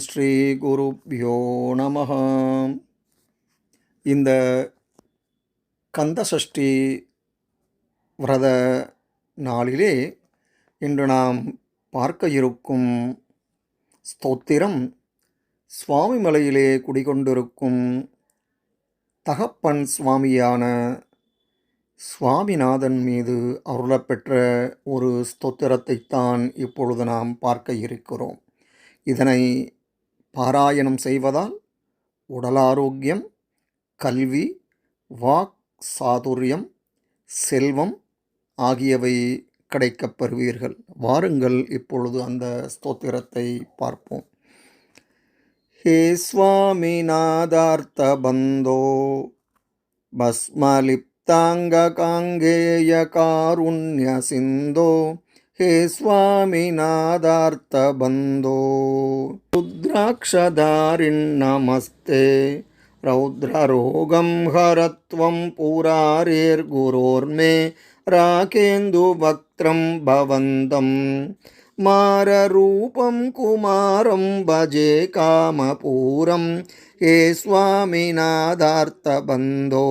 ஸ்ரீ குருப்யோ நமஹ. இந்த கந்தசஷ்டி விரத நாளிலே இன்று நாம் பார்க்க இருக்கும் ஸ்தோத்திரம் சுவாமிமலையிலே குடிகொண்டிருக்கும் தகப்பன் சுவாமியான சுவாமிநாதன் மீது அருளப்பெற்ற ஒரு ஸ்தோத்திரத்தைத்தான் இப்பொழுது நாம் பார்க்க இருக்கிறோம். இதனை பாராயணம் செய்வதால் உடலாரோக்கியம், கல்வி, வாக் சாதுரியம், செல்வம் ஆகியவை கிடைக்கப் பெறுவீர்கள். வாருங்கள் இப்பொழுது அந்த ஸ்தோத்திரத்தை பார்ப்போம். ஹே ஸ்வாமிநாதார்த்த பந்தோ பஸ்மலிப்தாங்ககாங்கேய காருண்ய சிந்தோ हे स्वामिनादार्थ बंदो रुद्राक्षधारिण्णमस्ते रौद्ररोगं हरत्वं पुरारेर्गुरोर्मे राकेन्दुवक्त्रं भवन्तं माररूपं कुमारं भजे कामपूरं हे स्वामिनादार्थ बंदो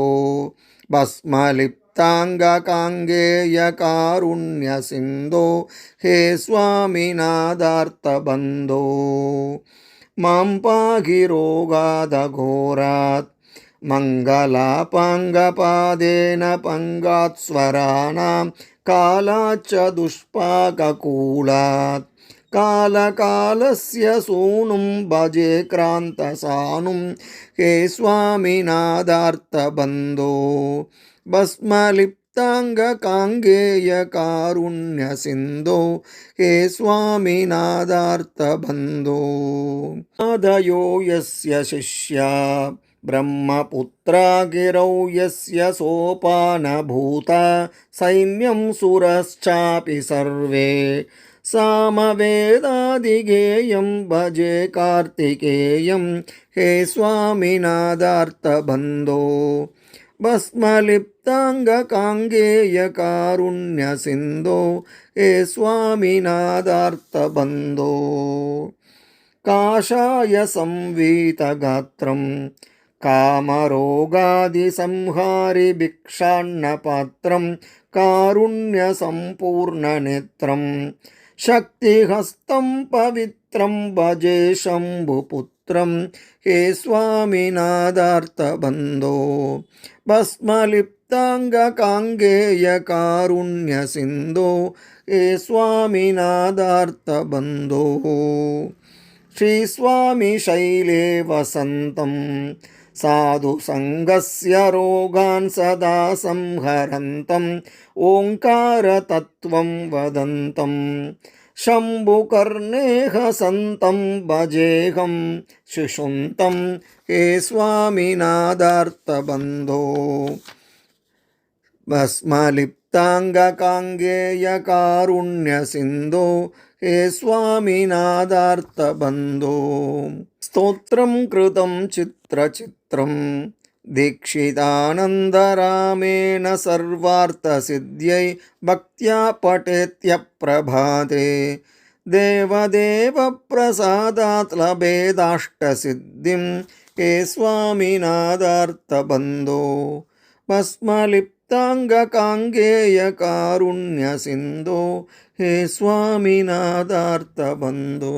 भस्मलिप् तांगकांगेय कारुण्य सिंधो हे स्वामिनादार्थ बंदो मां पाहि रोगादघोरात् मंगलापांगपादेन पंगात् स्वराणां कालाच्च दुष्पाककूलात् कालकालस्य सूनुं भजे क्रान्तसानुं हे स्वामिनादार्थ बंदो भस्मलिप्तांगकांगेय कारुण्य सिंधो हे स्वामिनादार्थ बंदो आदयो यस्य शिष्या ब्रह्मपुत्रा गिरौ यस्य सोपानभूता सैन्यं सुरश्चापि सर्वे सामवेदादिगेयं भजे कार्तिकेयं हे स्वामिनादार्थ बंदो भस्मलिप्तांगकांगेय कारुण्य सिंधो हे स्वामिनादार्थ बंदो काषाय संवीतगात्रं कामरोगादिसंहारि भिक्षान्नपात्रं कारुण्यसम्पूर्णनेत्रं शक्तिहस्तं पवित्रं भजे शम्भुपुत्रं हे स्वामिनादार्थ बंदो भस्मलिप्तांगकांगेय कारुण्य सिंधो हे स्वामिनादार्थ बंदो श्री स्वामी शैले वसन्तं साधु संगस्य रोगान् सदा संहरन्तं ओंकार तत्त्वं वदन्तं शम्भुकर्णेह संतं भजेहं शिशुन्तं हे स्वामिनादार्थ बंदो भस्मलिप्तांगकांगेय कारुण्य सिंधो हे स्वामिनादार्थ बंदो स्तोत्रं कृतं चित्रचित्रं दीक्षितानन्दरामेण सर्वार्थसिद्ध्यै भक्त्या पठेत्यप्रभाते देवदेवप्रसादात् लभेदाष्टसिद्धिं हे स्वामिनादार्थ बंदो भस्मलिप्तांगकांगेय कारुण्य सिंधो हे स्वामिनादार्थ बंदो।